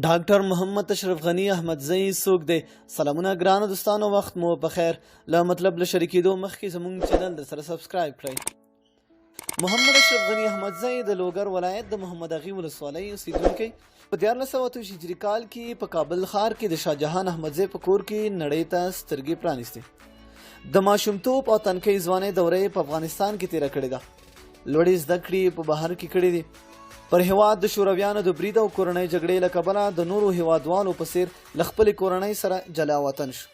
ډاکټر محمد اشرف غنی احمدزی څوک دی؟ سلامونه ګرانو دوستانو، وخت مو بخیر. له مطلب له شریکېدو مخکې زموږ چینل درسره سبسکرایب کړئ. محمد اشرف غنی احمدزی د لوګر ولایت د محمد اغي ولسوالۍ اوسیدونکی په 1428 هجري کال کې په کابل ښار کې د شاه جهان احمدزی په کور کې نړۍ ته سترګې پرانیستې. د ماشومتوب او تنکۍ ځوانۍ دوره په افغانستان کې تیره کړې ده. لوړې زده کړې په بهر کې کړې دي. پر هیواد د شورویانو د برید او کورنۍ جګړې له کبله د نورو هیوادوالو په څیر له خپلې کورنۍ سره جلا وطن شو.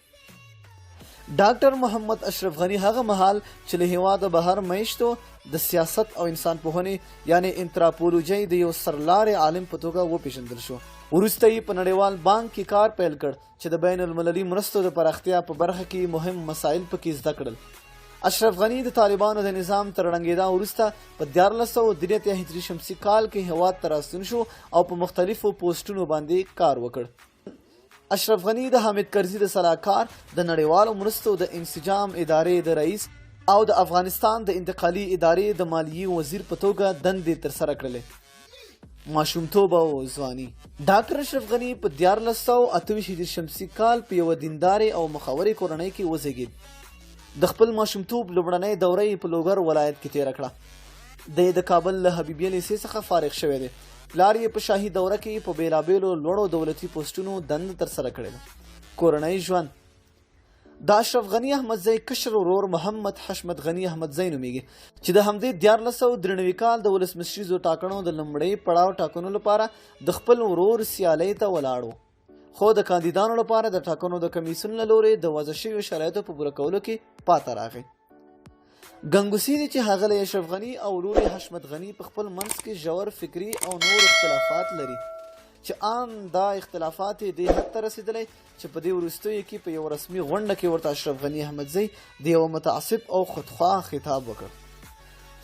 ډاکټر محمد اشرف غنی هغه مهال چې له هیواده بهر میشتو د سیاست او انسان پوهنې یعنی انتراپولوژي د یو سرلارې عالم په توګه وپېژندل شو. وروسته یې په نړیوال بانک کې کار پیل کړ چې د بین المللي مرستو د پراختیا په برخه کې مهم مسایل پکې زده کړل. اشرف غنی د طالبانو د نظام تر ړنګېدا وروسته په 1493 هجري شمسي کال کې هیواد ته راستون شو او په مختلفو پوسټونو باندې کار وکړ. اشرف غنی د حامد کرزي د سلاکار، د نړیوالو مرستو د انسجام ادارې د رئیس او د افغانستان د انتقالي ادارې د مالیې وزیر په توګه دندې ترسره کړلې. ماشومتوب او ځواني. ډاکټر اشرف غنی په 1428 هجري شمسي کال په یوه دیندارې او مخورې کورنۍ کې وزیږېد. د خپل ماشومتوب لومړنۍ دوره یې په لوګر ولایت کې تیره کړه. د کابل له حبیبیه لیسې څخه فارغ شوی دی. پلار یې په شاهي دوره کې په بېلابېلو لوړو دولتي پوسټونو دنده ترسره کړې ده. کورنۍ ژوند. د اشرف غنی احمدزی کشر ورور محمد حشمت غنی احمدزی نومیږي چې د همدې 1493 کال د ولسمشریزو ټاکنو د لومړۍ پړاو ټاکنو لپاره د خپل ورور سیالۍ ته ولاړ و، خو د کاندیدانو لپاره د ټاکنو د کمیسیون له لوري د وضع شویو شرایطو په پوره کولو کې پاته راغی. ګنګوسې دي چې ښاغلی اشرف غنی او ورور حشمت غنی په خپل منځ کې ژور فکري او نور اختلافات لري چې عام دا اختلافات یې دې حد ته رسېدلی چې په دې وروستیو کې په یو رسمي غونډه کې ورته اشرف غنی احمدزی د یو متعصب او خودخواه خطاب وکړ.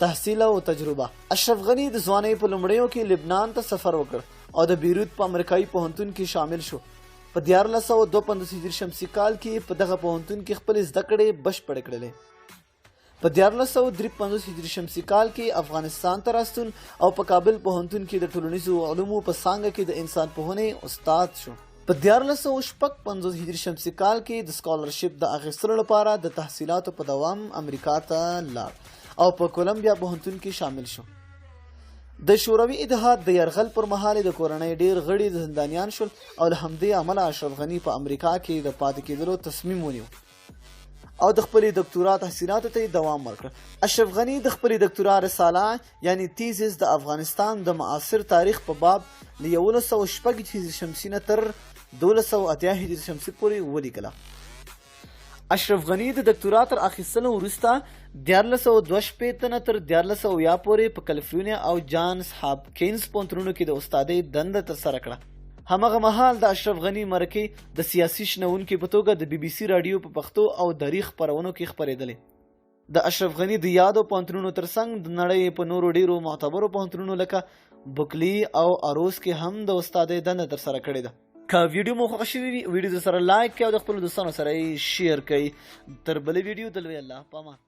تحصیل او تجربه. اشرف غنی د ځوانۍ په لومړیو کې لبنان ته سفر وکړ او د بیروت په امریکایي پوهنتون کې شامل شو. په 1452 هجري شمسي کال کې په دغه پوهنتون کې خپلې زده کړې بشپړې کړلې. په 1453 هجري شمسي کال کې افغانستان ته راستون او په کابل پوهنتون کې د ټولنیزو علومو په څانګه کې د انسان پوهنې استاد شو. په 1456 هجري شمسي کال کې د سکالرشپ د اخیستلو لپاره د تحصیلاتو په دوام امریکا ته لاړ او په کولمبیا پوهنتون کې شامل شو. د شوروي اتحاد د یرغل پر مهال د کورنۍ ډیر غړي د زندانیان شول او له همدې امله اشرف غنی په امریکا کې د پاتې کېدلو تصمیم ونیو او د خپلې دکتورا تحصیلاتو ته دوام ورکړ. اشرف غنی د خپلې دکتورا رساله یعنی تیزیس د افغانستان د معاصر تاریخ په باب له 1106 هجري شمسي نه تر 1280 هجري شمسي پورې ولیکله. اشرف غنی د دکتورا تر اخیستلو وروسته 1462 نه تر 1400 پورې په کالیفورنیا او جانز هاپکینز پوهنتونونو کې د استادۍ دنده ترسره کړه. همغه مهال د اشرف غنی مرکې د سیاسي شنونکي په توګه د BBC راډیو په پښتو او دری خپرونو کې خپرېدلې. د اشرف غنی د یادو پوهنتونونو ترڅنګ د نړۍ په نورو ډیرو معتبرو پوهنتونونو لکه بوکلي او اروس کې هم د استادۍ دنده ترسره کړې ده. که ویډیو مو خوښ شوي وي ویډیو سره لایک کړئ او د خپلو دوستانو سره یې شیر کړئ. تر بلې ویډیو د لوی الله په امان.